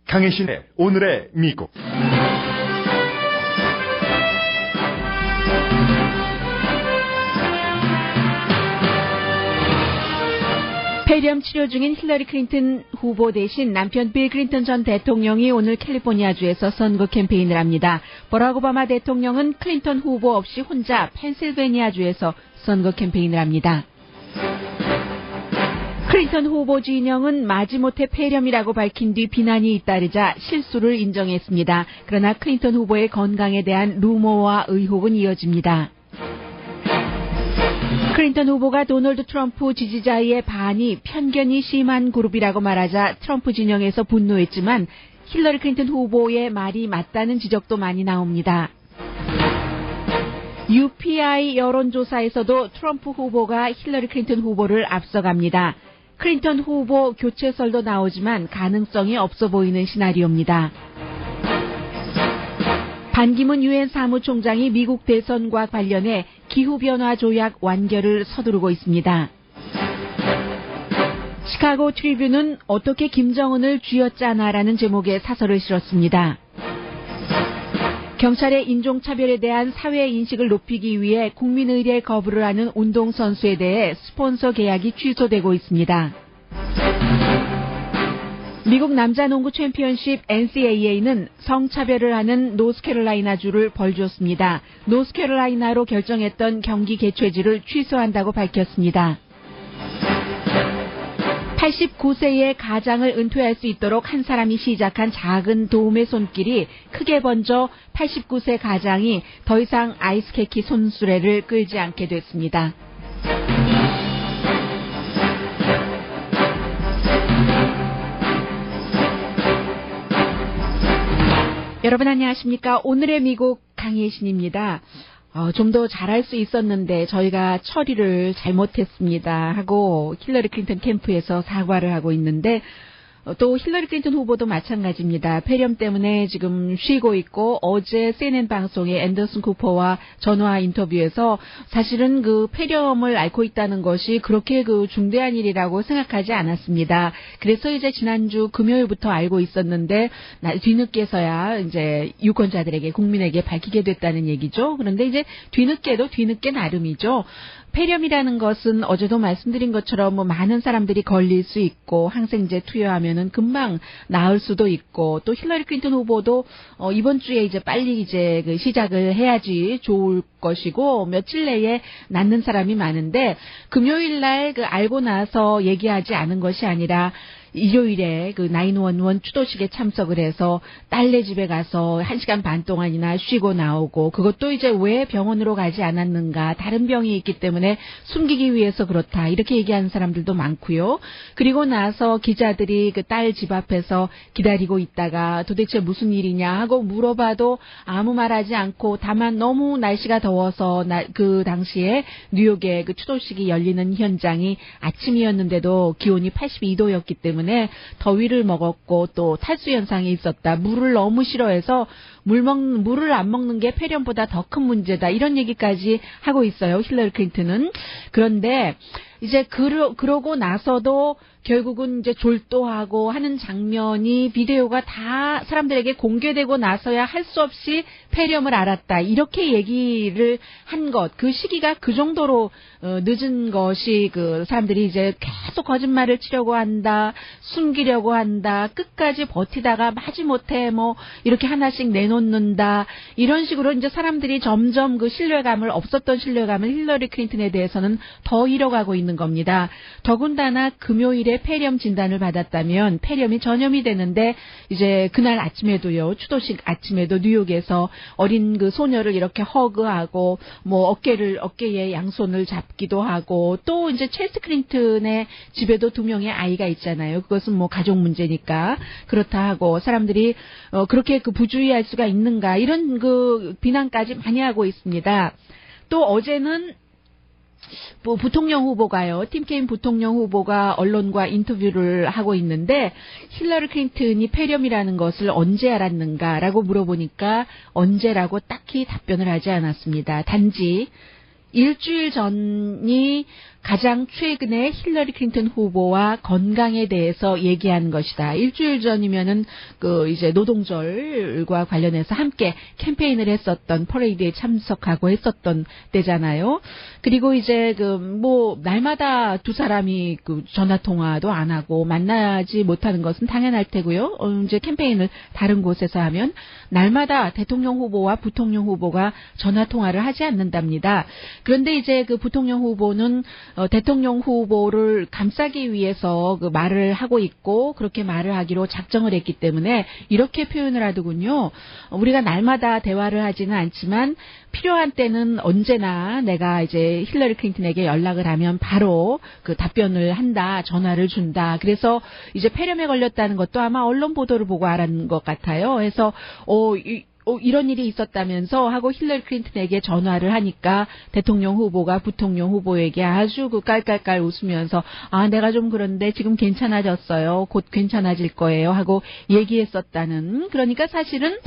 강혜신의 오늘의 미국. 폐렴 치료 중인 힐러리 클린턴 후보 대신 남편 빌 클린턴 전 대통령이 오늘 캘리포니아주에서 선거 캠페인을 합니다. 버락 오바마 대통령은 클린턴 후보 없이 혼자 펜실베니아주에서 선거 캠페인을 합니다. 클린턴 후보 진영은 마지못해 폐렴이라고 밝힌 뒤 비난이 잇따르자 실수를 인정했습니다. 그러나 클린턴 후보의 건강에 대한 루머와 의혹은 이어집니다. 클린턴 후보가 도널드 트럼프 지지자의 반이 편견이 심한 그룹이라고 말하자 트럼프 진영에서 분노했지만 힐러리 클린턴 후보의 말이 맞다는 지적도 많이 나옵니다. UPI 여론조사에서도 트럼프 후보가 힐러리 클린턴 후보를 앞서갑니다. 클린턴 후보 교체설도 나오지만 가능성이 없어 보이는 시나리오입니다. 반기문 유엔 사무총장이 미국 대선과 관련해 기후변화 조약 완결을 서두르고 있습니다. 시카고 트리뷴은 어떻게 김정은을 쥐어짜나라는 제목의 사설을 실었습니다. 경찰의 인종차별에 대한 사회인식을 높이기 위해 국민의례 거부를 하는 운동선수에 대해 스폰서 계약이 취소되고 있습니다. 미국 남자농구 챔피언십 NCAA는 성차별을 하는 노스캐롤라이나주를 벌 줬습니다. 노스캐롤라이나로 결정했던 경기 개최지를 취소한다고 밝혔습니다. 89세의 가장을 은퇴할 수 있도록 한 사람이 시작한 작은 도움의 손길이 크게 번져 89세 가장이 더 이상 아이스케키 손수레를 끌지 않게 됐습니다. 여러분 안녕하십니까? 오늘의 미국 강혜신입니다. 좀 더 잘할 수 있었는데 저희가 처리를 잘못했습니다 하고 힐러리 클린턴 캠프에서 사과를 하고 있는데 또 힐러리 클린턴 후보도 마찬가지입니다. 폐렴 때문에 지금 쉬고 있고 어제 CNN 방송의 앤더슨 쿠퍼와 전화 인터뷰에서 사실은 그 폐렴을 앓고 있다는 것이 그렇게 그 중대한 일이라고 생각하지 않았습니다. 그래서 이제 지난주 금요일부터 알고 있었는데 뒤늦게서야 이제 유권자들에게 국민에게 밝히게 됐다는 얘기죠. 그런데 이제 뒤늦게도 뒤늦게 나름이죠. 폐렴이라는 것은 어제도 말씀드린 것처럼 뭐 많은 사람들이 걸릴 수 있고 항생제 투여하면은 금방 나을 수도 있고 또 힐러리 클린턴 후보도 이번 주에 이제 빨리 이제 그 시작을 해야지 좋을 것이고 며칠 내에 낫는 사람이 많은데 금요일 날 그 알고 나서 얘기하지 않은 것이 아니라 일요일에 그 911 추도식에 참석을 해서 딸네 집에 가서 1시간 반 동안이나 쉬고 나오고 그것도 이제 왜 병원으로 가지 않았는가 다른 병이 있기 때문에 숨기기 위해서 그렇다 이렇게 얘기하는 사람들도 많고요. 그리고 나서 기자들이 그 딸 집 앞에서 기다리고 있다가 도대체 무슨 일이냐 하고 물어봐도 아무 말하지 않고 다만 너무 날씨가 더워서 그 당시에 뉴욕의 그 추도식이 열리는 현장이 아침이었는데도 기온이 82도였기 때문에 더위를 먹었고 또 탈수 현상이 있었다. 물을 너무 싫어해서 물을 안 먹는 게 폐렴보다 더 큰 문제다. 이런 얘기까지 하고 있어요. 힐러리 클린턴은. 그런데 이제 그러고 나서도 결국은 이제 졸도하고 하는 장면이 비디오가 다 사람들에게 공개되고 나서야 할 수 없이 폐렴을 알았다. 이렇게 얘기를 한 것. 그 시기가 그 정도로 늦은 것이 그 사람들이 이제 계속 거짓말을 치려고 한다. 숨기려고 한다. 끝까지 버티다가 마지못해 뭐 이렇게 하나씩 내놓는다. 이런 식으로 이제 사람들이 점점 그 없었던 신뢰감을 힐러리 클린턴에 대해서는 더 잃어가고 있는 겁니다. 더군다나 금요일에 폐렴 진단을 받았다면 폐렴이 전염이 되는데 이제 그날 아침에도요. 추도식 아침에도 뉴욕에서 어린 그 소녀를 이렇게 허그하고 뭐 어깨에 양손을 잡기도 하고 또 이제 첼시 클린턴의 집에도 2명의 아이가 있잖아요. 그것은 뭐 가족 문제니까 그렇다 하고 사람들이 그렇게 그 부주의할 수가 있는가 이런 그 비난까지 많이 하고 있습니다. 또 어제는 부통령 후보가요. 팀 케인 부통령 후보가 언론과 인터뷰를 하고 있는데 힐러리 클린턴이 폐렴이라는 것을 언제 알았는가라고 물어보니까 언제라고 딱히 답변을 하지 않았습니다. 단지 일주일 전이 가장 최근에 힐러리 클린턴 후보와 건강에 대해서 얘기한 것이다. 일주일 전이면은 이제 노동절과 관련해서 함께 캠페인을 했었던 퍼레이드에 참석하고 했었던 때잖아요. 그리고 이제 날마다 두 사람이 전화 통화도 안 하고 만나지 못하는 것은 당연할 테고요. 이제 캠페인을 다른 곳에서 하면 날마다 대통령 후보와 부통령 후보가 전화 통화를 하지 않는답니다. 그런데 이제 부통령 후보는 대통령 후보를 감싸기 위해서 말을 하고 있고 그렇게 말을 하기로 작정을 했기 때문에 이렇게 표현을 하더군요. 우리가 날마다 대화를 하지는 않지만 필요한 때는 언제나 내가 이제 힐러리 클린턴에게 연락을 하면 바로 답변을 한다, 전화를 준다. 그래서 이제 폐렴에 걸렸다는 것도 아마 언론 보도를 보고 알았는 것 같아요. 그래서 이런 일이 있었다면서 하고 힐러리 클린턴에게 전화를 하니까 대통령 후보가 부통령 후보에게 아주 깔깔깔 웃으면서 내가 좀 그런데 지금 괜찮아졌어요. 곧 괜찮아질 거예요. 하고 얘기했었다는. 그러니까 사실은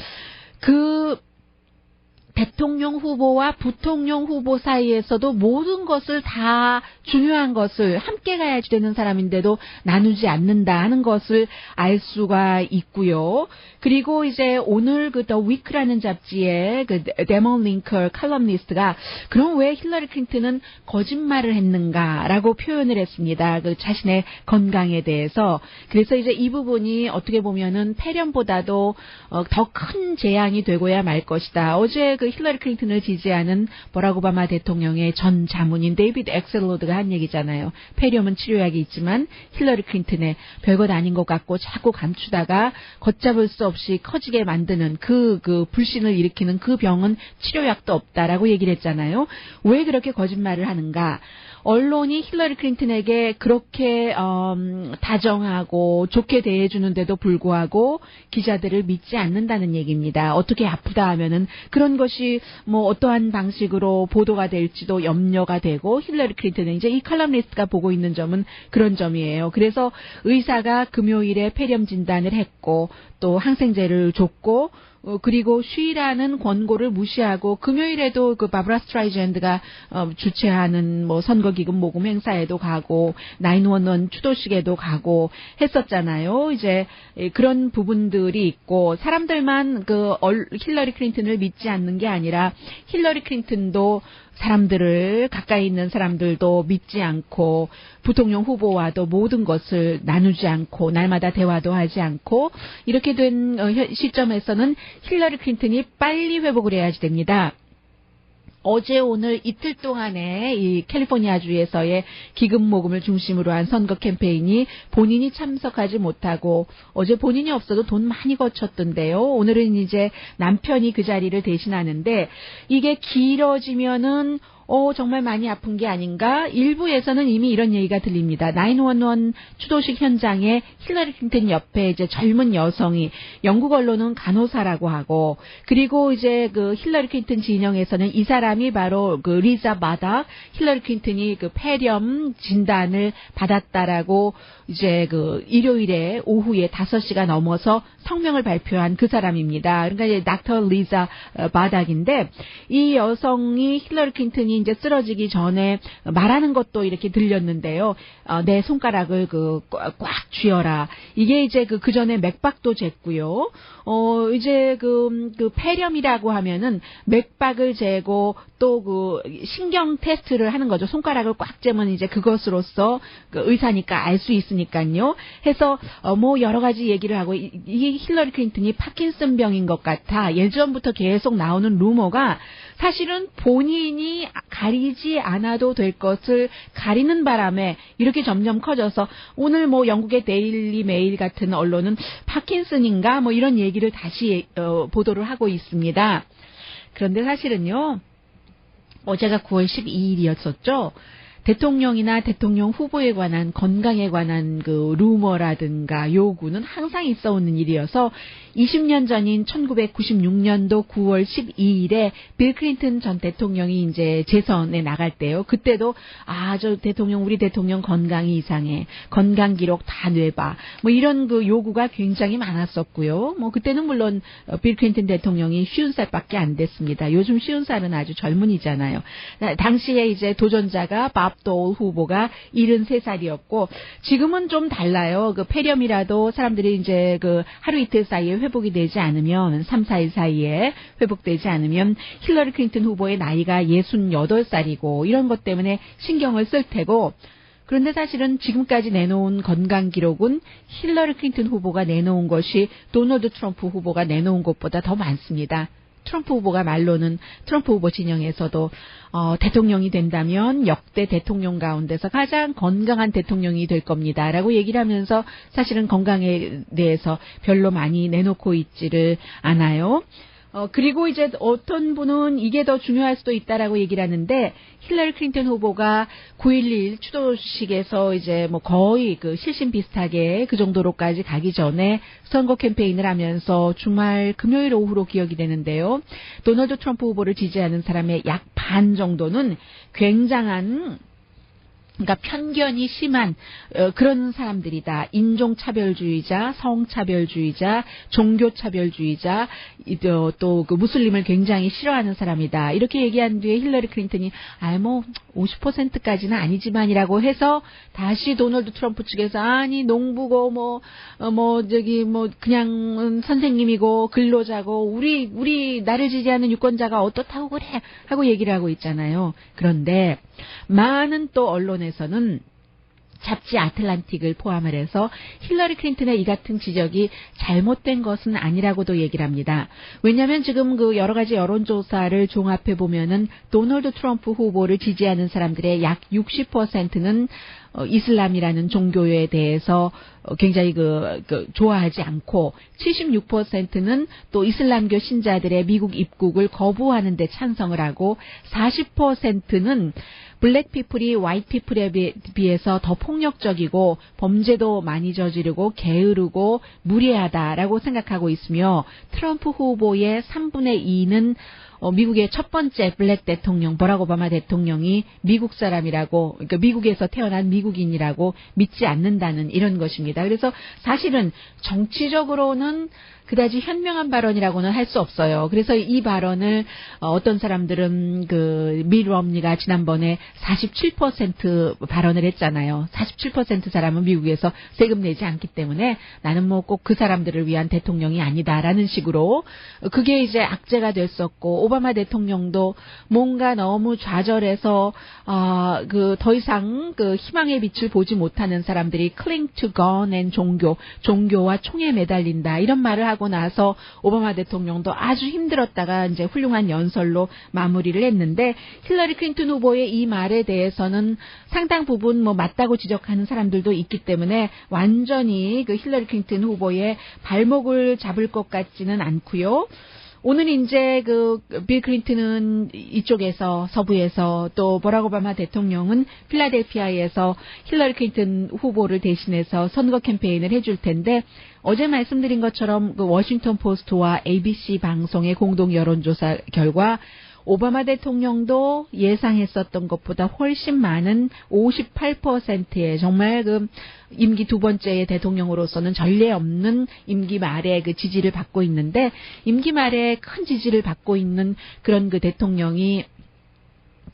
대통령 후보와 부통령 후보 사이에서도 모든 것을 다 중요한 것을 함께 가야지 되는 사람인데도 나누지 않는다 하는 것을 알 수가 있고요. 그리고 이제 오늘 The Week라는 잡지의 데몬 링컬 칼럼니스트가 그럼 왜 힐러리 클린턴은 거짓말을 했는가라고 표현을 했습니다. 자신의 건강에 대해서. 그래서 이제 이 부분이 어떻게 보면은 폐렴보다도 더 큰 재앙이 되고야 말 것이다. 어제 힐러리 클린턴을 지지하는 버락 오바마 대통령의 전 자문인 데이비드 엑셀로드가 한 얘기잖아요. 폐렴은 치료약이 있지만 힐러리 클린턴의 별것 아닌 것 같고 자꾸 감추다가 걷잡을 수 없이 커지게 만드는 불신을 일으키는 그 병은 치료약도 없다라고 얘기를 했잖아요. 왜 그렇게 거짓말을 하는가? 언론이 힐러리 클린턴에게 그렇게 다정하고 좋게 대해주는데도 불구하고 기자들을 믿지 않는다는 얘기입니다. 어떻게 아프다 하면은 그런 것이 어떠한 방식으로 보도가 될지도 염려가 되고 힐러리 클린턴은 이제 이 칼럼니스트가 보고 있는 점은 그런 점이에요. 그래서 의사가 금요일에 폐렴 진단을 했고 또 항생제를 줬고 그리고 쉬라는 권고를 무시하고 금요일에도 바브라 스트라이젠드가 주최하는 선거기금 모금 행사에도 가고 911 추도식에도 가고 했었잖아요. 이제 그런 부분들이 있고 사람들만 힐러리 클린턴을 믿지 않는 게 아니라 힐러리 클린턴도 사람들을 가까이 있는 사람들도 믿지 않고 부통령 후보와도 모든 것을 나누지 않고 날마다 대화도 하지 않고 이렇게 된 시점에서는 힐러리 클린턴이 빨리 회복을 해야지 됩니다. 어제 오늘 이틀 동안에 이 캘리포니아주에서의 기금 모금을 중심으로 한 선거 캠페인이 본인이 참석하지 못하고 어제 본인이 없어도 돈 많이 거쳤던데요. 오늘은 이제 남편이 그 자리를 대신하는데 이게 길어지면은 정말 많이 아픈 게 아닌가? 일부에서는 이미 이런 얘기가 들립니다. 911 추도식 현장에 힐러리 클린턴 옆에 이제 젊은 여성이 영국 언론은 간호사라고 하고 그리고 이제 힐러리 클린턴 진영에서는 이 사람이 바로 리자 바닥 힐러리 클린턴이 폐렴 진단을 받았다라고 이제 일요일에 오후에 5시가 넘어서 성명을 발표한 그 사람입니다. 그러니까 이제 닥터 리자 바닥인데 이 여성이 힐러리 클린턴이 이제 쓰러지기 전에 말하는 것도 이렇게 들렸는데요. 내 손가락을 꽉 쥐어라. 이게 이제 그 전에 맥박도 쟀고요. 이제 폐렴이라고 하면은 맥박을 재고 또 신경 테스트를 하는 거죠. 손가락을 꽉 재면 이제 그것으로서 의사니까 알 수 있으니까요. 해서 여러 가지 얘기를 하고 이 힐러리 클린턴이 파킨슨 병인 것 같아. 예전부터 계속 나오는 루머가 사실은 본인이 가리지 않아도 될 것을 가리는 바람에 이렇게 점점 커져서 오늘 영국의 데일리 메일 같은 언론은 파킨슨인가 이런 얘기를 다시 보도를 하고 있습니다. 그런데 사실은요. 어제가 9월 12일이었었죠. 대통령이나 대통령 후보에 관한 건강에 관한 루머라든가 요구는 항상 있어 오는 일이어서 20년 전인 1996년도 9월 12일에 빌 클린턴 전 대통령이 이제 재선에 나갈 때요. 그때도 우리 대통령 건강이 이상해. 건강 기록 다 내봐. 이런 요구가 굉장히 많았었고요. 그때는 물론 빌 클린턴 대통령이 50살밖에 안 됐습니다. 요즘 50살은 아주 젊은이잖아요. 당시에 이제 도전자가 밥 압도올 후보가 73살이었고 지금은 좀 달라요. 그 폐렴이라도 사람들이 이제 그 하루 이틀 사이에 회복이 되지 않으면 3, 4일 사이에 회복되지 않으면 힐러리 클린턴 후보의 나이가 68살이고 이런 것 때문에 신경을 쓸 테고 그런데 사실은 지금까지 내놓은 건강 기록은 힐러리 클린턴 후보가 내놓은 것이 도널드 트럼프 후보가 내놓은 것보다 더 많습니다. 트럼프 후보가 말로는 트럼프 후보 진영에서도 대통령이 된다면 역대 대통령 가운데서 가장 건강한 대통령이 될 겁니다라고 얘기를 하면서 사실은 건강에 대해서 별로 많이 내놓고 있지를 않아요. 그리고 이제 어떤 분은 이게 더 중요할 수도 있다라고 얘기를 하는데 힐러리 클린턴 후보가 9.11 추도식에서 이제 뭐 거의 그 실신 비슷하게 그 정도로까지 가기 전에 선거 캠페인을 하면서 주말 금요일 오후로 기억이 되는데요. 도널드 트럼프 후보를 지지하는 사람의 약 반 정도는 굉장한 그러니까 편견이 심한 그런 사람들이다. 인종차별주의자, 성차별주의자, 종교차별주의자, 또 그 무슬림을 굉장히 싫어하는 사람이다. 이렇게 얘기한 뒤에 힐러리 클린턴이 50%까지는 아니지만이라고 해서 다시 도널드 트럼프 측에서 아니 농부고 그냥 선생님이고 근로자고 우리 나를 지지하는 유권자가 어떻다고 그래 하고 얘기를 하고 있잖아요. 그런데 많은 또 언론에서는 잡지 아틀란틱을 포함을 해서 힐러리 클린턴의 이 같은 지적이 잘못된 것은 아니라고도 얘기를 합니다. 왜냐하면 지금 그 여러 가지 여론조사를 종합해 보면은 도널드 트럼프 후보를 지지하는 사람들의 약 60%는 이슬람이라는 종교에 대해서 굉장히 좋아하지 않고 76%는 또 이슬람교 신자들의 미국 입국을 거부하는 데 찬성을 하고 40%는 블랙 피플이 화이트 피플에 비해서 더 폭력적이고 범죄도 많이 저지르고 게으르고 무례하다라고 생각하고 있으며 트럼프 후보의 3분의 2는 미국의 첫 번째 블랙 대통령 버락 오바마 대통령이 미국 사람이라고 그러니까 미국에서 태어난 미국인이라고 믿지 않는다는 이런 것입니다. 그래서 사실은 정치적으로는 그다지 현명한 발언이라고는 할 수 없어요. 그래서 이 발언을 어떤 사람들은 밀 럼니가 지난번에 47% 발언을 했잖아요. 47% 사람은 미국에서 세금 내지 않기 때문에 나는 뭐 꼭 그 사람들을 위한 대통령이 아니다라는 식으로 그게 이제 악재가 됐었고 오바마 대통령도 뭔가 너무 좌절해서 더 이상 희망의 빛을 보지 못하는 사람들이 cling to gun and 종교와 총에 매달린다 이런 말을 하고 나서 오바마 대통령도 아주 힘들었다가 이제 훌륭한 연설로 마무리를 했는데 힐러리 클린턴 후보의 이 말에 대해서는 상당 부분 맞다고 지적하는 사람들도 있기 때문에 완전히 힐러리 클린턴 후보의 발목을 잡을 것 같지는 않고요. 오늘 이제 빌 클린턴은 이쪽에서 서부에서 또 버락 오바마 대통령은 필라델피아에서 힐러리 클린턴 후보를 대신해서 선거 캠페인을 해줄 텐데 어제 말씀드린 것처럼 워싱턴 포스트와 ABC 방송의 공동 여론조사 결과 오바마 대통령도 예상했었던 것보다 훨씬 많은 58%의 정말 임기 두 번째의 대통령으로서는 전례 없는 임기 말에 지지를 받고 있는데 임기 말에 큰 지지를 받고 있는 그런 대통령이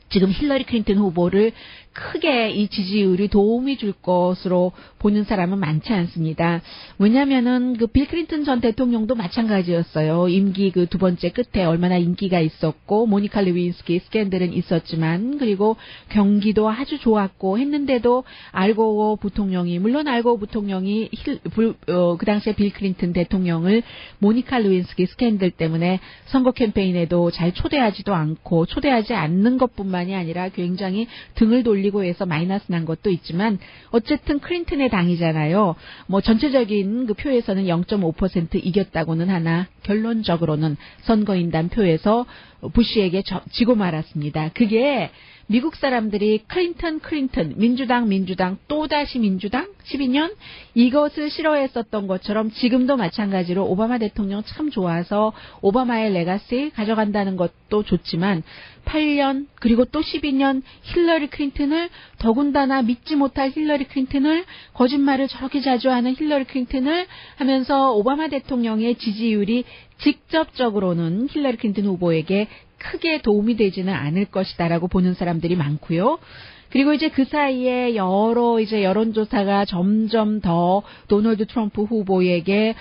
지금 힐러리 클린턴 후보를 크게 이 지지율이 도움이 줄 것으로 보는 사람은 많지 않습니다. 왜냐면은 빌 클린턴 전 대통령도 마찬가지였어요. 임기 두 번째 끝에 얼마나 인기가 있었고 모니카 레윈스키 스캔들은 있었지만 그리고 경기도 아주 좋았고 했는데도 알고오 부통령이 물론 알고오 부통령이 그 당시에 빌 클린턴 대통령을 모니카 레윈스키 스캔들 때문에 선거 캠페인에도 잘 초대하지도 않고 초대하지 않는 것뿐만이 아니라 굉장히 등을 돌리고 해서 마이너스 난 것도 있지만 어쨌든 클린턴의 당이잖아요. 전체적인 표에서는 0.5% 이겼다고는 하나 결론적으로는 선거인단 표에서 부시에게 지고 말았습니다. 그게 미국 사람들이 클린턴, 민주당, 또다시 민주당, 12년 이것을 싫어했었던 것처럼 지금도 마찬가지로 오바마 대통령 참 좋아서 오바마의 레가시 가져간다는 것도 좋지만 8년 그리고 또 12년 힐러리 클린턴을 더군다나 믿지 못할 힐러리 클린턴을 거짓말을 저렇게 자주 하는 힐러리 클린턴을 하면서 오바마 대통령의 지지율이 직접적으로는 힐러리 클린턴 후보에게 크게 도움이 되지는 않을 것이다라고 보는 사람들이 많고요. 그리고 이제 그 사이에 여러 이제 여론조사가 점점 더 도널드 트럼프 후보에게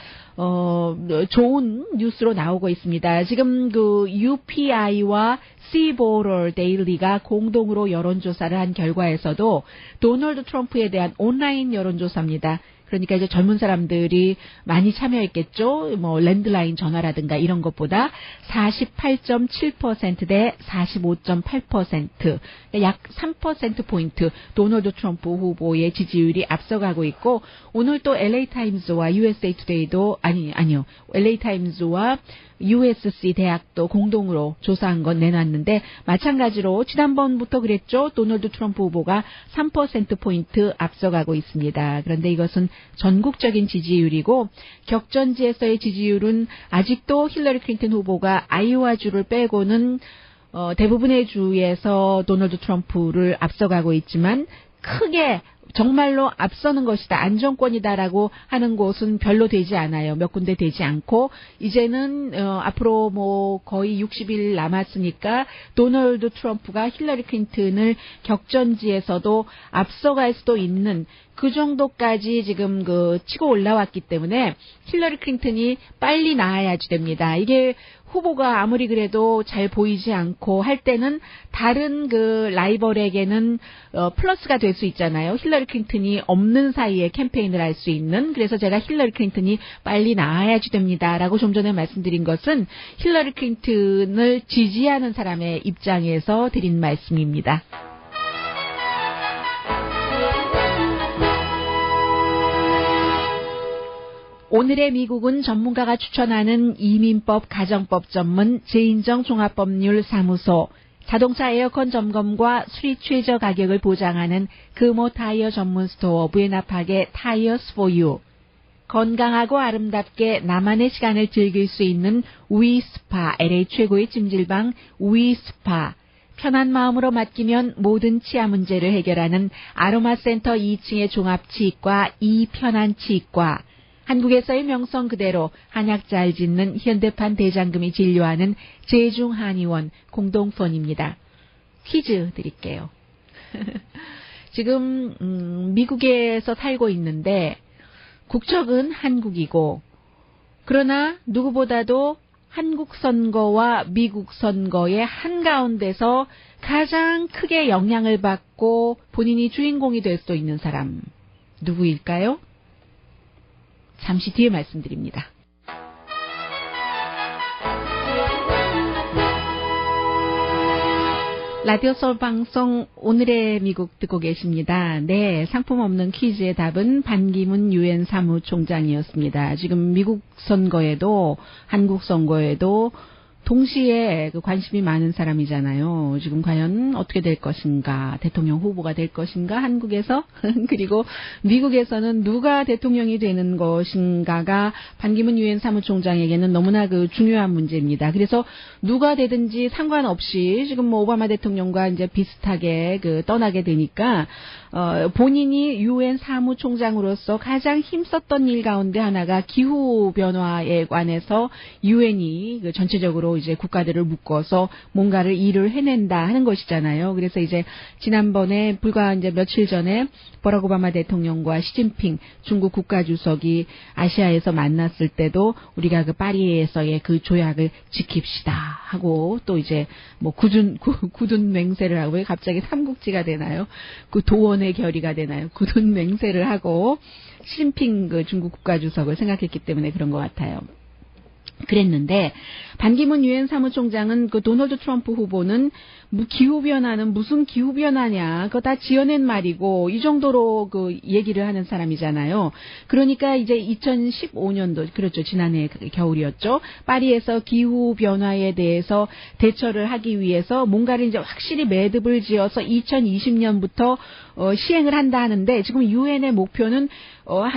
좋은 뉴스로 나오고 있습니다. 지금 그 UPI와 시보럴 데일리가 공동으로 여론조사를 한 결과에서도 도널드 트럼프에 대한 온라인 여론조사입니다. 그러니까 이제 젊은 사람들이 많이 참여했겠죠. 뭐 랜드라인 전화라든가 이런 것보다 48.7% 대 45.8%, 약 3%포인트 도널드 트럼프 후보의 지지율이 앞서가고 있고, 오늘 또 LA타임즈와 USA 투데이도 아니요. LA타임즈와 USC 대학도 공동으로 조사한 건 내놨는데, 마찬가지로 지난번부터 그랬죠. 도널드 트럼프 후보가 3%포인트 앞서가고 있습니다. 그런데 이것은 전국적인 지지율이고, 격전지에서의 지지율은 아직도 힐러리 클린턴 후보가 아이오와주를 빼고는 대부분의 주에서 도널드 트럼프를 앞서가고 있지만, 크게 정말로 앞서는 것이다, 안정권이다라고 하는 곳은 별로 되지 않아요. 몇 군데 되지 않고, 이제는 앞으로 뭐 거의 60일 남았으니까 도널드 트럼프가 힐러리 클린턴을 격전지에서도 앞서갈 수도 있는 그 정도까지 지금 치고 올라왔기 때문에 힐러리 클린턴이 빨리 나아야지 됩니다. 이게 후보가 아무리 그래도 잘 보이지 않고 할 때는 다른 라이벌에게는 플러스가 될 수 있잖아요. 힐러리 클린턴이 없는 사이에 캠페인을 할 수 있는. 그래서 제가 힐러리 클린턴이 빨리 나아야지 됩니다라고 좀 전에 말씀드린 것은 힐러리 클린턴을 지지하는 사람의 입장에서 드린 말씀입니다. 오늘의 미국은 전문가가 추천하는 이민법 가정법 전문 재인정 종합법률사무소, 자동차 에어컨 점검과 수리 최저 가격을 보장하는 금호 타이어 전문 스토어 부에나팍의 타이어스 포 유, 건강하고 아름답게 나만의 시간을 즐길 수 있는 위스파, LA 최고의 찜질방 위스파, 편한 마음으로 맡기면 모든 치아 문제를 해결하는 아로마센터 2층의 종합치과 이편안치과, 한국에서의 명성 그대로 한약 잘 짓는 현대판 대장금이 진료하는 제중한의원 공동펀입니다. 퀴즈 드릴게요. 지금 미국에서 살고 있는데 국적은 한국이고, 그러나 누구보다도 한국 선거와 미국 선거의 한가운데서 가장 크게 영향을 받고 본인이 주인공이 될 수 있는 사람, 누구일까요? 잠시 뒤에 말씀드립니다. 라디오 서울 방송 오늘의 미국 듣고 계십니다. 네, 상품 없는 퀴즈의 답은 반기문 유엔 사무총장이었습니다. 지금 미국 선거에도 한국 선거에도 동시에 관심이 많은 사람이잖아요. 지금 과연 어떻게 될 것인가, 대통령 후보가 될 것인가, 한국에서 그리고 미국에서는 누가 대통령이 되는 것인가가 반기문 유엔 사무총장에게는 너무나 중요한 문제입니다. 그래서 누가 되든지 상관없이 지금 뭐 오바마 대통령과 이제 비슷하게 떠나게 되니까 본인이 유엔 사무총장으로서 가장 힘썼던 일 가운데 하나가 기후 변화에 관해서 유엔이 전체적으로 이제 국가들을 묶어서 뭔가를 일을 해낸다 하는 것이잖아요. 그래서 이제 지난번에 불과 이제 며칠 전에 버락 오바마 대통령과 시진핑 중국 국가주석이 아시아에서 만났을 때도 우리가 파리에서의 그 조약을 지킵시다 하고, 또 이제 뭐 굳은 맹세를 하고, 왜 갑자기 삼국지가 되나요? 도원의 결의가 되나요? 굳은 맹세를 하고 시진핑 중국 국가주석을 생각했기 때문에 그런 것 같아요. 그랬는데 반기문 유엔 사무총장은 도널드 트럼프 후보는 기후변화는 무슨 기후변화냐, 그거 다 지어낸 말이고, 이 정도로 얘기를 하는 사람이잖아요. 그러니까 이제 2015년도, 그렇죠, 지난해 겨울이었죠. 파리에서 기후변화에 대해서 대처를 하기 위해서 뭔가를 이제 확실히 매듭을 지어서 2020년부터 시행을 한다 하는데, 지금 유엔의 목표는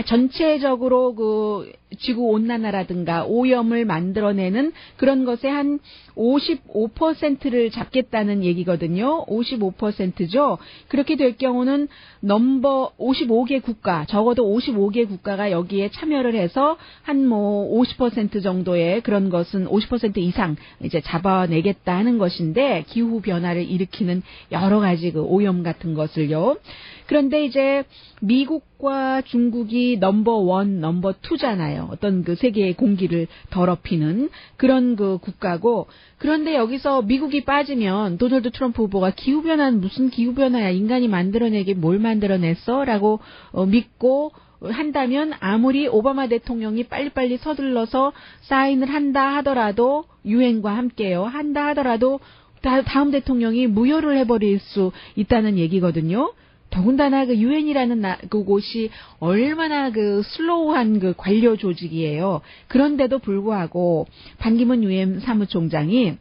전체적으로 지구 온난화라든가 오염을 만들어내는 그런 것에 한 55%를 잡겠다는 일으키는 얘기거든요. 55%죠. 그렇게 될 경우는 넘버 55개 국가, 적어도 55개 국가가 여기에 참여를 해서 한 뭐 50% 정도의 그런 것은 50% 이상 이제 잡아내겠다 하는 것인데, 기후 변화를 일으키는 여러 가지 그 오염 같은 것을요. 그런데 이제 미국과 중국이 넘버 1, 넘버 2잖아요. 어떤 그 세계의 공기를 더럽히는 그런 그 국가고, 그런데 여기서 미국이 빠지면 도널드 트럼프 후보가 기후변화는 무슨 기후변화야, 인간이 만들어내기 뭘 만들어냈어? 라고 믿고 한다면, 아무리 오바마 대통령이 빨리빨리 서둘러서 사인을 한다 하더라도, 유엔과 함께요, 한다 하더라도 다음 대통령이 무효를 해버릴 수 있다는 얘기거든요. 더군다나 그 유엔이라는 그곳이 얼마나 그 슬로우한 그 관료 조직이에요. 그런데도 불구하고 반기문 유엔 사무총장이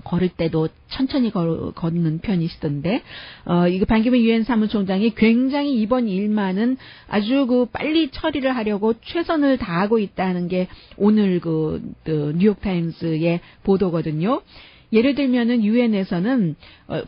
걸을 때도 천천히 걷는 편이시던데, 이거 반기문 유엔 사무총장이 굉장히 이번 일만은 아주 그 빨리 처리를 하려고 최선을 다하고 있다는 게 오늘 그 뉴욕타임스의 보도거든요. 예를 들면은 유엔에서는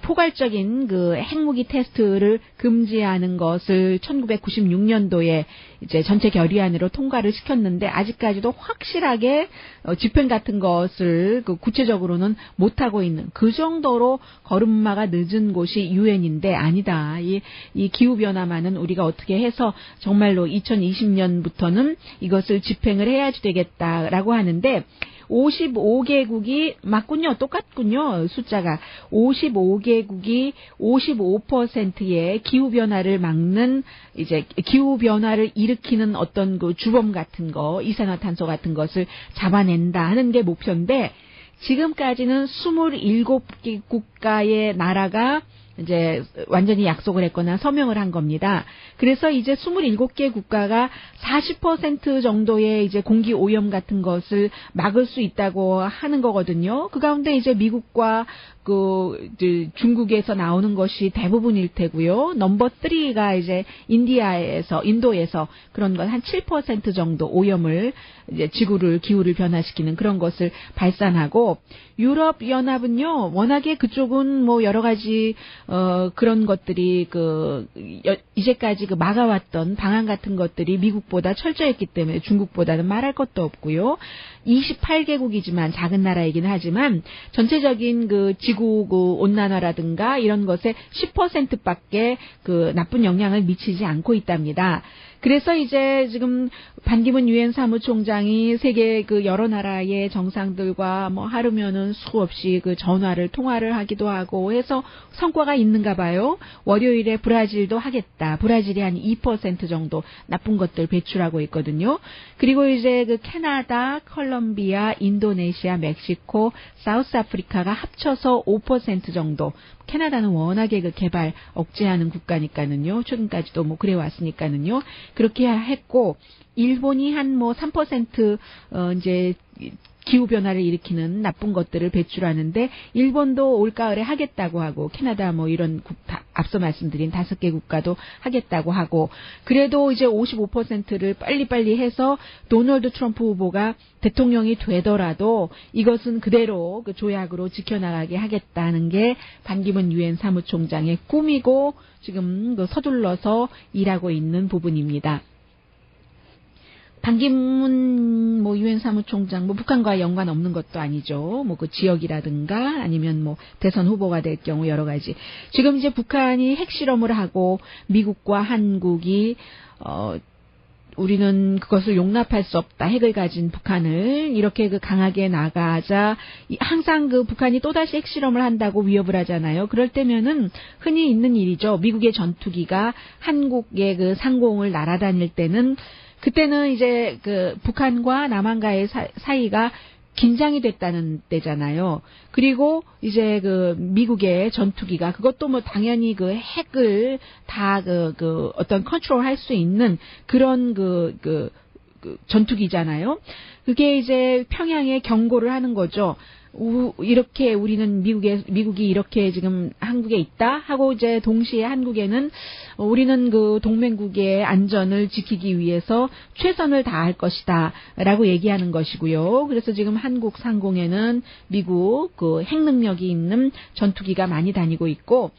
포괄적인 그 핵무기 테스트를 금지하는 것을 1996년도에 이제 전체 결의안으로 통과를 시켰는데, 아직까지도 확실하게 집행 같은 것을 그 구체적으로는 못하고 있는, 그 정도로 걸음마가 늦은 곳이 유엔인데, 아니다, 이 기후변화만은 우리가 어떻게 해서 정말로 2020년부터는 이것을 집행을 해야지 되겠다라고 하는데, 55개국이 맞군요. 똑같군요. 숫자가. 55개국이 55%의 기후변화를 막는, 이제 기후변화를 일으키는 어떤 그 주범 같은 거, 이산화탄소 같은 것을 잡아낸다 하는 게 목표인데, 지금까지는 27개 국가의 나라가 이제 완전히 약속을 했거나 서명을 한 겁니다. 그래서 이제 27개 국가가 40% 정도의 이제 공기 오염 같은 것을 막을 수 있다고 하는 거거든요. 그 가운데 이제 미국과 중국에서 나오는 것이 대부분일 테고요. 넘버 3가 이제 인도에서 그런 건 한 7% 정도 오염을, 이제 기후를 변화시키는 그런 것을 발산하고, 유럽 연합은요, 워낙에 그쪽은 뭐 여러 가지 그런 것들이 이제까지 막아왔던 방안 같은 것들이 미국보다 철저했기 때문에 중국보다는 말할 것도 없고요. 28개국이지만 작은 나라이긴 하지만 전체적인 지구 온난화라든가 이런 것에 10%밖에 나쁜 영향을 미치지 않고 있답니다. 그래서 이제 지금 반기문 유엔 사무총장이 세계 여러 나라의 정상들과 뭐 하루면은 수없이 통화를 하기도 하고 해서 성과가 있는가 봐요. 월요일에 브라질도 하겠다. 브라질이 한 2% 정도 나쁜 것들 배출하고 있거든요. 그리고 이제 캐나다, 콜롬비아, 인도네시아, 멕시코, 사우스아프리카가 합쳐서 5% 정도. 캐나다는 워낙에 개발 억제하는 국가니까는요. 최근까지도 뭐 그래 왔으니까는요. 그렇게 했고, 일본이 한 3% 이제 기후변화를 일으키는 나쁜 것들을 배출하는데, 일본도 올가을에 하겠다고 하고, 캐나다 이런 앞서 말씀드린 5개 국가도 하겠다고 하고, 그래도 이제 55%를 빨리빨리 해서 도널드 트럼프 후보가 대통령이 되더라도 이것은 그대로 조약으로 지켜나가게 하겠다는 게 반기문 유엔 사무총장의 꿈이고, 지금 서둘러서 일하고 있는 부분입니다. 반기문 유엔 사무총장 북한과 연관 없는 것도 아니죠. 지역이라든가 아니면 대선 후보가 될 경우 여러 가지. 지금 이제 북한이 핵실험을 하고 미국과 한국이 우리는 그것을 용납할 수 없다. 핵을 가진 북한을 이렇게 강하게 나가자 항상 북한이 또다시 핵실험을 한다고 위협을 하잖아요. 그럴 때면은 흔히 있는 일이죠. 미국의 전투기가 한국의 상공을 날아다닐 때는, 그때는 이제 북한과 남한과의 사이가 긴장이 됐다는 때잖아요. 그리고 이제 미국의 전투기가 그것도 당연히 핵을 다 어떤 컨트롤할 수 있는 그런 전투기잖아요. 그게 이제 평양에 경고를 하는 거죠. 이렇게 우리는 미국이 이렇게 지금 한국에 있다 하고 이제 동시에 한국에는 우리는 그 동맹국의 안전을 지키기 위해서 최선을 다할 것이다 라고 얘기하는 것이고요. 그래서 지금 한국 상공에는 미국 그 핵 능력이 있는 전투기가 많이 다니고 있고,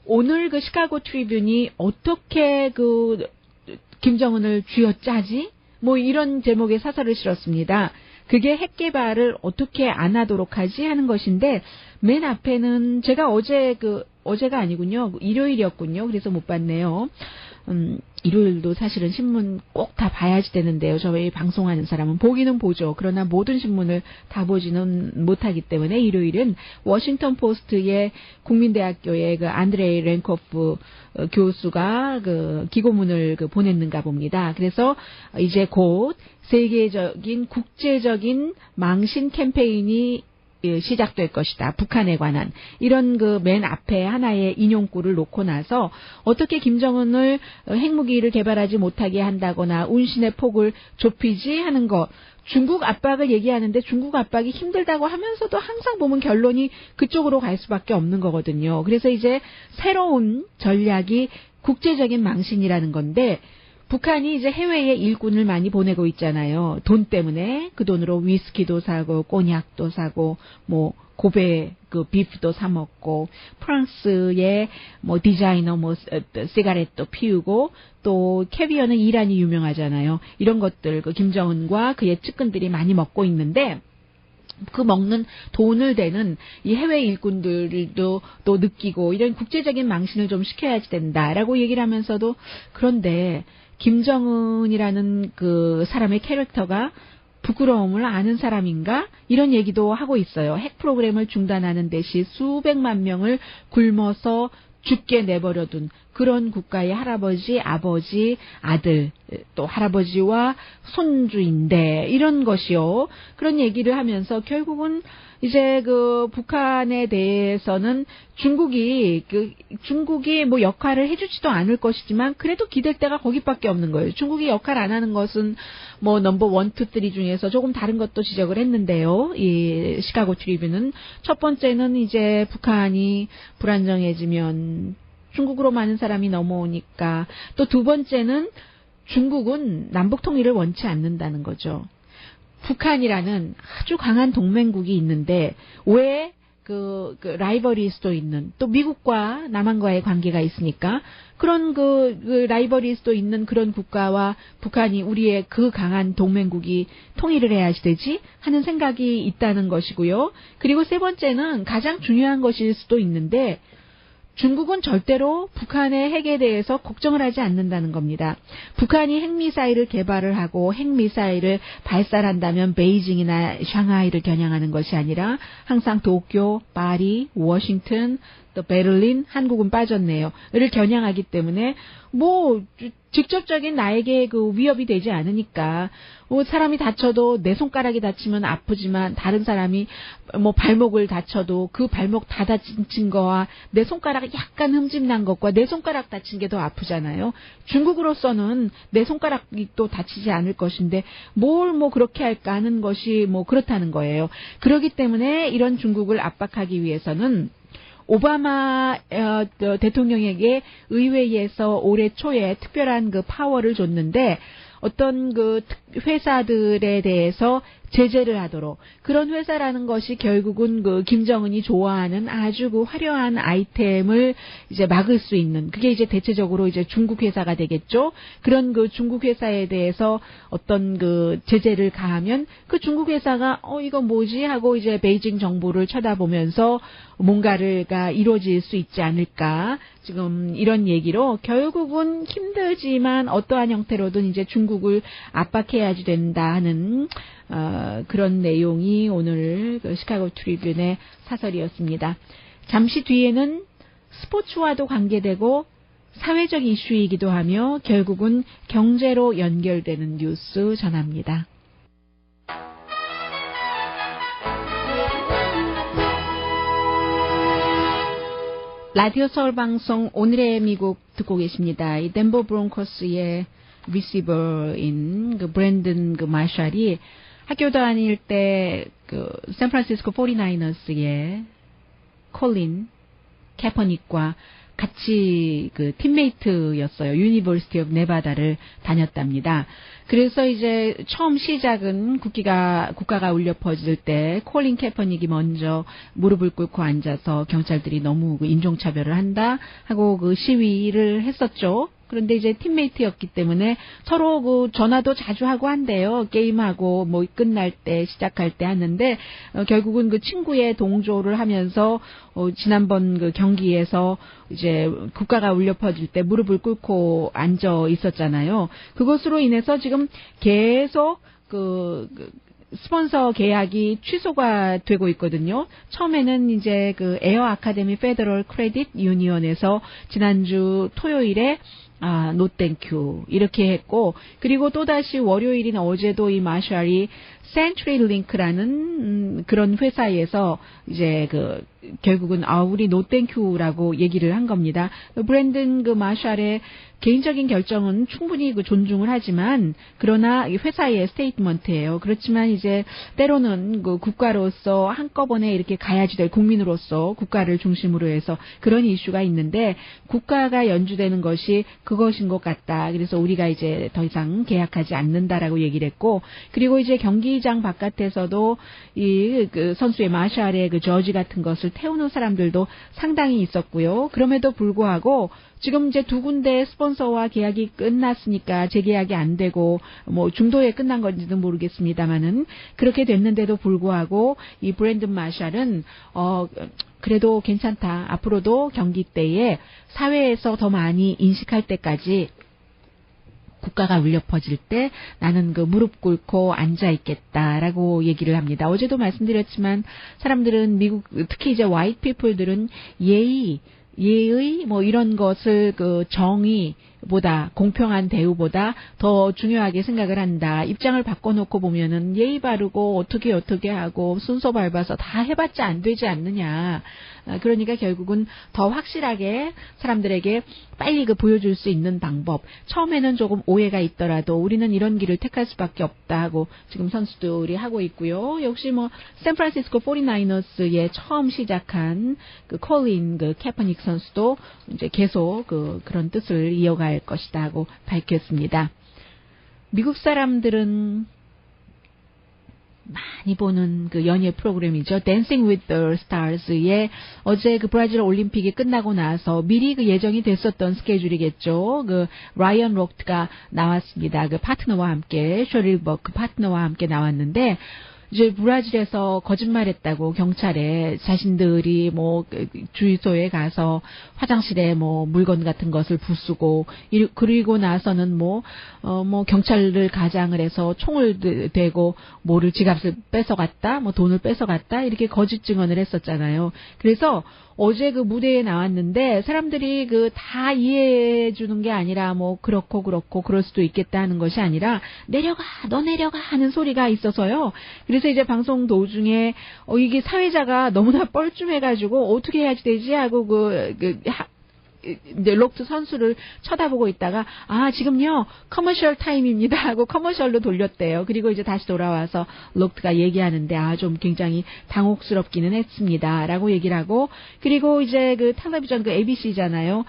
오늘 그 시카고 트리뷴이 어떻게 그 김정은을 쥐어짜지? 뭐 이런 제목의 사설을 실었습니다. 그게 핵 개발을 어떻게 안 하도록 하지 하는 것인데, 맨 앞에는 제가 어제가 아니군요. 일요일이었군요. 그래서 못 봤네요. 일요일도 사실은 신문 꼭 다 봐야지 되는데요. 저희 방송하는 사람은 보기는 보죠. 그러나 모든 신문을 다 보지는 못하기 때문에 일요일은 워싱턴 포스트의 국민대학교의 그 안드레이 랭코프 교수가 그 기고문을 보냈는가 봅니다. 그래서 이제 곧 세계적인 국제적인 망신 캠페인이 시작될 것이다. 북한에 관한 이런 그 맨 앞에 하나의 인용구를 놓고 나서 어떻게 김정은을 핵무기를 개발하지 못하게 한다거나 운신의 폭을 좁히지 하는 것. 중국 압박을 얘기하는데 중국 압박이 힘들다고 하면서도 항상 보면 결론이 그쪽으로 갈 수밖에 없는 거거든요. 그래서 이제 새로운 전략이 국제적인 망신이라는 건데, 북한이 이제 해외에 일꾼을 많이 보내고 있잖아요. 돈 때문에 그 돈으로 위스키도 사고 꼬냑도 사고 뭐 고베 그 비프도 사 먹고, 프랑스의 뭐 디자이너 뭐 시가렛도 피우고, 또 캐비어는 이란이 유명하잖아요. 이런 것들 그 김정은과 그의 측근들이 많이 먹고 있는데, 그 먹는 돈을 대는 이 해외 일꾼들도 또 느끼고 이런 국제적인 망신을 좀 시켜야지 된다라고 얘기를 하면서도, 그런데 김정은이라는 그 사람의 캐릭터가 부끄러움을 아는 사람인가? 이런 얘기도 하고 있어요. 핵 프로그램을 중단하는 대신 수백만 명을 굶어서 죽게 내버려둔 그런 국가의 할아버지, 아버지, 아들, 또 할아버지와 손주인데, 이런 것이요. 그런 얘기를 하면서 결국은 이제 그 북한에 대해서는 중국이 뭐 역할을 해주지도 않을 것이지만 그래도 기댈 데가 거기밖에 없는 거예요. 중국이 역할 안 하는 것은 뭐 넘버 1, 2, 3 중에서 조금 다른 것도 지적을 했는데요. 이 시카고 트리뷴은 첫 번째는 이제 북한이 불안정해지면 중국으로 많은 사람이 넘어오니까, 또 두 번째는 중국은 남북 통일을 원치 않는다는 거죠. 북한이라는 아주 강한 동맹국이 있는데 왜 그 라이벌일 수도 있는, 또 미국과 남한과의 관계가 있으니까 그런 그 라이벌일 수도 있는 그런 국가와 북한이, 우리의 그 강한 동맹국이 통일을 해야지 되지 하는 생각이 있다는 것이고요. 그리고 세 번째는 가장 중요한 것일 수도 있는데, 중국은 절대로 북한의 핵에 대해서 걱정을 하지 않는다는 겁니다. 북한이 핵미사일을 개발을 하고 핵미사일을 발사한다면 베이징이나 샹하이를 겨냥하는 것이 아니라 항상 도쿄, 파리, 워싱턴, 또 베를린, 한국은 빠졌네요. 를 겨냥하기 때문에 뭐 직접적인 나에게 그 위협이 되지 않으니까, 뭐 사람이 다쳐도 내 손가락이 다치면 아프지만 다른 사람이 뭐 발목을 다쳐도 그 발목 다 다친 거와 내 손가락이 약간 흠집 난 것과 내 손가락 다친 게 더 아프잖아요. 중국으로서는 내 손가락이 또 다치지 않을 것인데 뭘 뭐 그렇게 할까 하는 것이 뭐 그렇다는 거예요. 그렇기 때문에 이런 중국을 압박하기 위해서는 오바마 대통령에게 의회에서 올해 초에 특별한 그 파워를 줬는데, 어떤 그 회사들에 대해서 제재를 하도록, 그런 회사라는 것이 결국은 그 김정은이 좋아하는 아주 그 화려한 아이템을 이제 막을 수 있는, 그게 이제 대체적으로 이제 중국 회사가 되겠죠. 그런 그 중국 회사에 대해서 어떤 그 제재를 가하면 그 중국 회사가 이거 뭐지 하고 이제 베이징 정부를 쳐다보면서 뭔가가 이루어질 수 있지 않을까. 지금 이런 얘기로 결국은 힘들지만 어떠한 형태로든 이제 중국을 압박해야지 된다 하는 그런 내용이 오늘 그 시카고 트리뷴의 사설이었습니다. 잠시 뒤에는 스포츠와도 관계되고 사회적 이슈이기도 하며 결국은 경제로 연결되는 뉴스 전합니다. 라디오 서울 방송 오늘의 미국 듣고 계십니다. 이 덴버 브론코스의 리시버인 그 브랜든 그 마샬이 학교 다닐 때 그 샌프란시스코 49ers 의 콜린 캐퍼닉과 같이 그 팀메이트였어요. 유니버시티 오브 네바다를 다녔답니다. 그래서 이제 처음 시작은 국가가 울려 퍼질 때 콜린 캐퍼닉이 먼저 무릎을 꿇고 앉아서 경찰들이 너무 그 인종차별을 한다 하고 그 시위를 했었죠. 그런데 이제 팀메이트였기 때문에 서로 그 전화도 자주 하고 한대요. 게임하고 뭐 끝날 때 시작할 때 하는데 결국은 그 친구의 동조를 하면서 지난번 그 경기에서 이제 국가가 울려 퍼질 때 무릎을 꿇고 앉아 있었잖아요. 그것으로 인해서 지금 계속 그 스폰서 계약이 취소가 되고 있거든요. 처음에는 이제 그 에어 아카데미 페더럴 크레딧 유니언에서 지난주 토요일에 노 땡큐 이렇게 했고, 그리고 또다시 월요일인 어제도 이 마샬이 센츄리 링크라는 그런 회사에서 이제 그 결국은 우리 노 땡큐라고 얘기를 한 겁니다. 브랜든 그 마샬의 개인적인 결정은 충분히 그 존중을 하지만, 그러나 이 회사의 스테이트먼트예요. 그렇지만 이제 때로는 그 국가로서 한꺼번에 이렇게 가야지 될, 국민으로서 국가를 중심으로 해서 그런 이슈가 있는데, 국가가 연주되는 것이 그것인 것 같다. 그래서 우리가 이제 더 이상 계약하지 않는다라고 얘기를 했고, 그리고 이제 경기장 바깥에서도 이 그 선수의 마샬의 그 저지 같은 것을 태우는 사람들도 상당히 있었고요. 그럼에도 불구하고 지금 이제 두 군데 스폰서와 계약이 끝났으니까 재계약이 안 되고 뭐 중도에 끝난 건지는 모르겠습니다만은 그렇게 됐는데도 불구하고 이 브랜든 마샬은 그래도 괜찮다. 앞으로도 경기 때에 사회에서 더 많이 인식할 때까지 국가가 울려 퍼질 때 나는 그 무릎 꿇고 앉아 있겠다라고 얘기를 합니다. 어제도 말씀드렸지만 사람들은 미국, 특히 이제 화이트 피플들은 예의 뭐 이런 것을 그 정의보다, 공평한 대우보다 더 중요하게 생각을 한다. 입장을 바꿔놓고 보면은 예의 바르고 어떻게 하고 순서 밟아서 다 해봤자 안 되지 않느냐. 그러니까 결국은 더 확실하게 사람들에게 빨리 그 보여줄 수 있는 방법. 처음에는 조금 오해가 있더라도 우리는 이런 길을 택할 수밖에 없다 하고 지금 선수들이 하고 있고요. 역시 뭐 샌프란시스코 49ers의 처음 시작한 그 콜린 그 캐퍼닉 선수도 이제 계속 그런 뜻을 이어갈 것이다 하고 밝혔습니다. 미국 사람들은 많이 보는 그 연예 프로그램이죠. Dancing with the Stars의 어제 그 브라질 올림픽이 끝나고 나서 미리 그 예정이 됐었던 스케줄이겠죠. 그 라이언 록트가 나왔습니다. 그 파트너와 함께, 셔릴 버크 파트너와 함께 나왔는데, 이제 브라질에서 거짓말했다고 경찰에 자신들이 뭐 주유소에 가서 화장실에 뭐 물건 같은 것을 부수고, 그리고 나서는 뭐 경찰을 가장을 해서 총을 대고 뭐를 지갑을 뺏어갔다, 뭐 돈을 뺏어갔다 이렇게 거짓 증언을 했었잖아요. 그래서 어제 그 무대에 나왔는데 사람들이 그 다 이해해 주는 게 아니라 뭐 그렇고 그럴 수도 있겠다 하는 것이 아니라 너 내려가 하는 소리가 있어서요. 그래서 이제 방송 도중에 이게 사회자가 너무나 뻘쭘해가지고 어떻게 해야지 되지 하고 이제 록트 선수를 쳐다보고 있다가 지금요 커머셜 타임입니다 하고 커머셜로 돌렸대요. 그리고 이제 다시 돌아와서 록트가 얘기하는데 좀 굉장히 당혹스럽기는 했습니다 라고 얘기를 하고, 그리고 이제 그 텔레비전 그 ABC잖아요.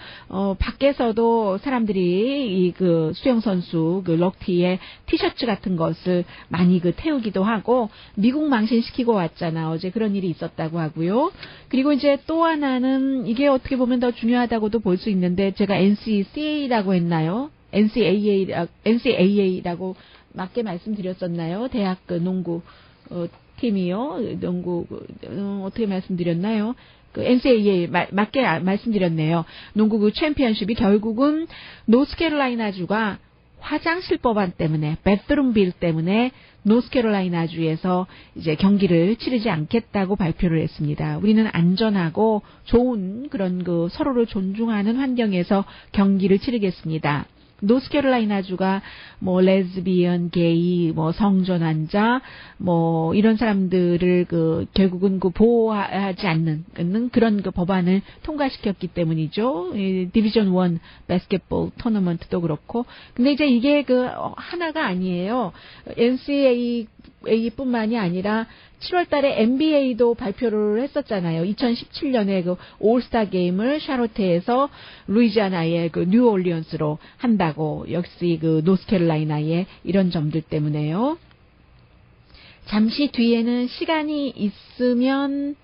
밖에서도 사람들이 이 그 수영 선수 그 록티의 티셔츠 같은 것을 많이 그 태우기도 하고 미국 망신시키고 왔잖아. 어제 그런 일이 있었다고 하고요. 그리고 이제 또 하나는 이게 어떻게 보면 더 중요하다고도 볼 수 있는데, 제가 NCAA라고 했나요? NCAA라고 맞게 말씀드렸었나요? 대학 그 농구 팀이요. 농구 어떻게 말씀드렸나요? 그 NCAA 맞게 말씀드렸네요. 농구 그 챔피언십이 결국은 노스캐롤라이나주가 화장실 법안 때문에, 베드룸 빌 때문에 노스캐롤라이나주에서 이제 경기를 치르지 않겠다고 발표를 했습니다. 우리는 안전하고 좋은 그런 그 서로를 존중하는 환경에서 경기를 치르겠습니다. 노스캐롤라이나주가 뭐 레즈비언, 게이, 뭐 성전환자, 뭐 이런 사람들을 결국은 보호하지 않는 그런 법안을 통과시켰기 때문이죠. 디비전 1 바스켓볼 토너먼트도 그렇고. 근데 이제 이게 하나가 아니에요. NCAA뿐만이 아니라 7월 달에 NBA도 발표를 했었잖아요. 2017년에 올스타 게임을 샤롯테에서 루이지아나의 뉴올리언스로 한다고. 역시 노스캐롤라이나의 이런 점들 때문에요. 잠시 뒤에는 시간이 있으면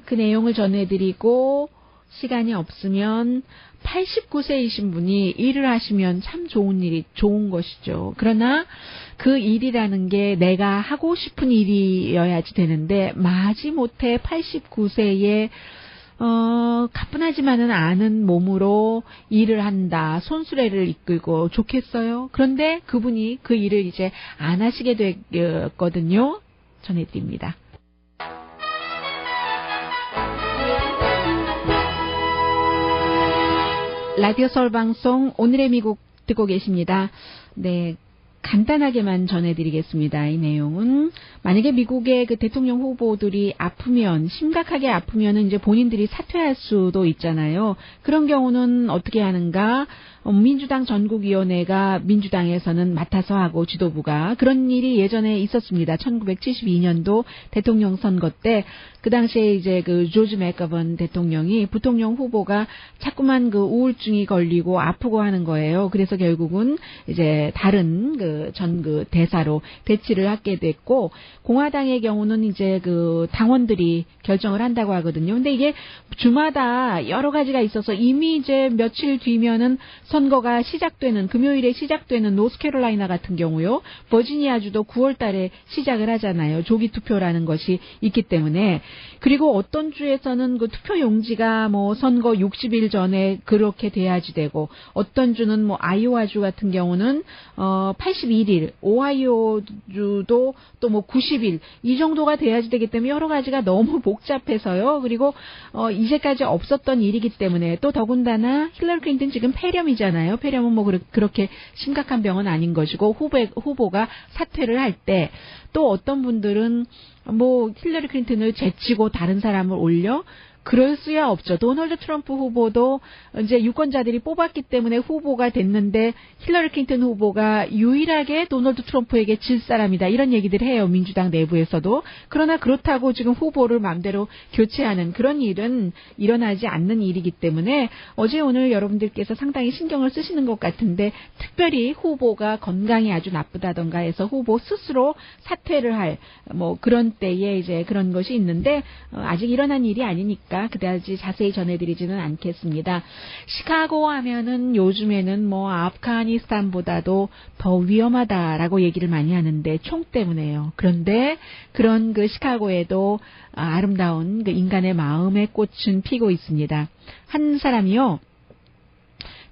그 내용을 전해드리고, 시간이 없으면 89세이신 분이 일을 하시면 참 좋은 것이죠. 그러나 그 일이라는 게 내가 하고 싶은 일이어야지 되는데, 마지못해 89세에 가뿐하지만은 않은 몸으로 일을 한다. 손수레를 이끌고 좋겠어요. 그런데 그분이 그 일을 이제 안 하시게 됐거든요. 전해드립니다. 라디오 서울 방송 오늘의 미국 듣고 계십니다. 네. 간단하게만 전해드리겠습니다. 이 내용은 만약에 미국의 대통령 후보들이 심각하게 아프면은 이제 본인들이 사퇴할 수도 있잖아요. 그런 경우는 어떻게 하는가? 민주당 전국위원회가 민주당에서는 맡아서 하고 지도부가 그런 일이 예전에 있었습니다. 1972년도 대통령 선거 때 그 당시에 이제 조지 맥거번 대통령이 부통령 후보가 자꾸만 우울증이 걸리고 아프고 하는 거예요. 그래서 결국은 이제 다른 대사로 대치를 하게 됐고, 공화당의 경우는 이제 당원들이 결정을 한다고 하거든요. 근데 이게 주마다 여러 가지가 있어서 이미 이제 며칠 뒤면은 선거가 시작되는, 금요일에 시작되는 노스캐롤라이나 같은 경우요. 버지니아주도 9월 달에 시작을 하잖아요. 조기 투표라는 것이 있기 때문에. 그리고 어떤 주에서는 투표 용지가 선거 60일 전에 그렇게 돼야지 되고, 어떤 주는 아이오와주 같은 경우는 81일, 오하이오주도 또 90일 이 정도가 돼야지 되기 때문에 여러 가지가 너무 복잡해서요. 그리고 이제까지 없었던 일이기 때문에, 또 더군다나 힐러리 클린턴 지금 폐렴이잖아요. 폐렴은 그렇게 심각한 병은 아닌 것이고, 후보가 사퇴를 할 때 또 어떤 분들은 힐러리 클린턴을 제치고 다른 사람을 올려? 그럴 수야 없죠. 도널드 트럼프 후보도 이제 유권자들이 뽑았기 때문에 후보가 됐는데, 힐러리 클린턴 후보가 유일하게 도널드 트럼프에게 질 사람이다. 이런 얘기들을 해요. 민주당 내부에서도. 그러나 그렇다고 지금 후보를 마음대로 교체하는 그런 일은 일어나지 않는 일이기 때문에, 어제 오늘 여러분들께서 상당히 신경을 쓰시는 것 같은데, 특별히 후보가 건강이 아주 나쁘다던가 해서 후보 스스로 사퇴를 할 그런 때에 이제 그런 것이 있는데, 아직 일어난 일이 아니니까 그다지 자세히 전해드리지는 않겠습니다. 시카고 하면은 요즘에는 아프가니스탄보다도 더 위험하다라고 얘기를 많이 하는데, 총 때문에요. 그런데 그런 시카고에도 아름다운 인간의 마음의 꽃은 피고 있습니다. 한 사람이요,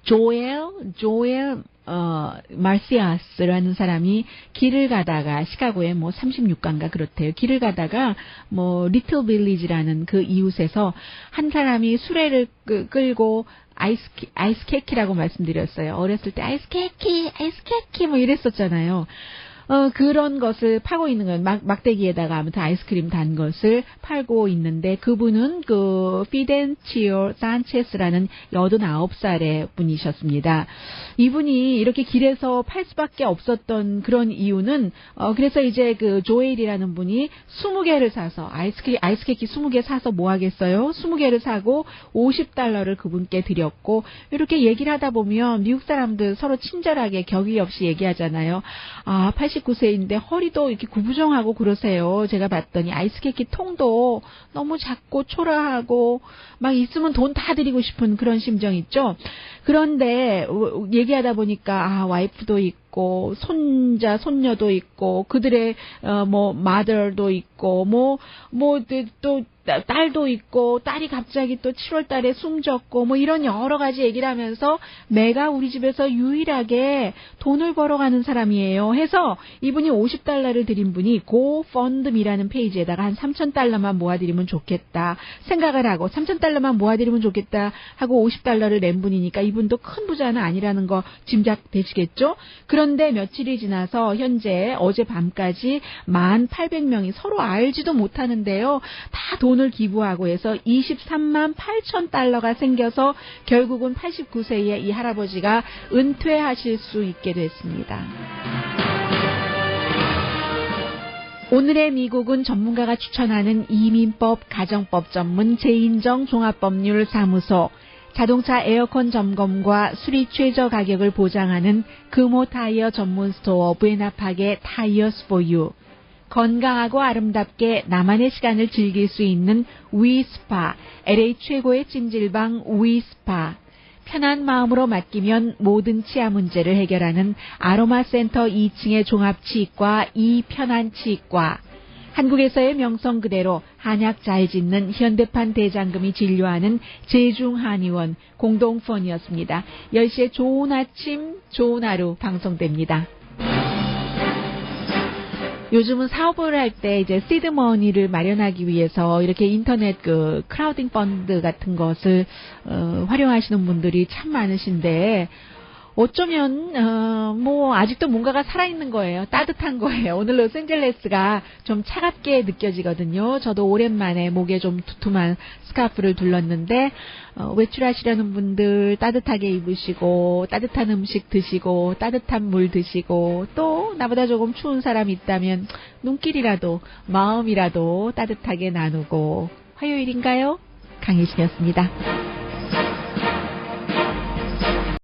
조엘 마시아스라는 사람이 길을 가다가, 시카고에 36가인가 그렇대요. 길을 가다가 리틀 빌리지라는 그 이웃에서 한 사람이 수레를 끌고 아이스케키라고 말씀드렸어요. 어렸을 때 아이스케키 이랬었잖아요. 그런 것을 파고 있는 건 막대기에다가 아무튼 아이스크림 단 것을 팔고 있는데, 그분은 피덴치오 산체스라는 89살의 분이셨습니다. 이분이 이렇게 길에서 팔 수밖에 없었던 그런 이유는, 그래서 이제 조엘이라는 분이 20개를 사서, 아이스케키 20개 사서 뭐 하겠어요? 20개를 사고 $50를 그분께 드렸고, 이렇게 얘기를 하다 보면 미국 사람들 서로 친절하게 격의 없이 얘기하잖아요. 89세인데 허리도 이렇게 구부정하고 그러세요. 제가 봤더니 아이스케키 통도 너무 작고 초라하고 막 있으면 돈 다 드리고 싶은 그런 심정 있죠. 그런데 얘기하다 보니까 와이프도 있고 손자 손녀도 있고 그들의 mother도 있고 또 딸도 있고 딸이 갑자기 또 7월 달에 숨졌고 뭐 이런 여러 가지 얘기를 하면서 내가 우리 집에서 유일하게 돈을 벌어가는 사람이에요 해서 이분이 $50를 드린 분이 GoFundMe라는 페이지에다가 한 $3,000만 모아드리면 좋겠다 생각을 하고 $3,000만 모아드리면 좋겠다 하고 $50를 낸 분이니까 이분도 큰 부자는 아니라는 거 짐작되시겠죠? 그런데 며칠이 지나서 현재 어젯밤까지 1,800명이 서로 알지도 못하는데요. 다 돈을 기부하고 해서 $238,000가 생겨서 결국은 89세의 이 할아버지가 은퇴하실 수 있게 됐습니다. 오늘의 미국은 전문가가 추천하는 이민법, 가정법 전문 재인정 종합법률 사무소, 자동차 에어컨 점검과 수리 최저 가격을 보장하는 금호 타이어 전문 스토어 부에나팍의 타이어스 포유, 건강하고 아름답게 나만의 시간을 즐길 수 있는 위스파, LA 최고의 찜질방 위스파, 편한 마음으로 맡기면 모든 치아 문제를 해결하는 아로마센터 2층의 종합치과 이편한치과, 한국에서의 명성 그대로 한약 잘 짓는 현대판 대장금이 진료하는 제중한의원 공동펀이었습니다. 10시에 좋은 아침, 좋은 하루 방송됩니다. 요즘은 사업을 할 때 이제 시드머니를 마련하기 위해서 이렇게 인터넷 크라우딩 펀드 같은 것을 활용하시는 분들이 참 많으신데 어쩌면 뭐 아직도 뭔가가 살아있는 거예요. 따뜻한 거예요. 오늘 로스앤젤레스가 좀 차갑게 느껴지거든요. 저도 오랜만에 목에 좀 두툼한 스카프를 둘렀는데 외출하시려는 분들 따뜻하게 입으시고 따뜻한 음식 드시고 따뜻한 물 드시고 또 나보다 조금 추운 사람이 있다면 눈길이라도 마음이라도 따뜻하게 나누고 화요일인가요? 강혜신이었습니다.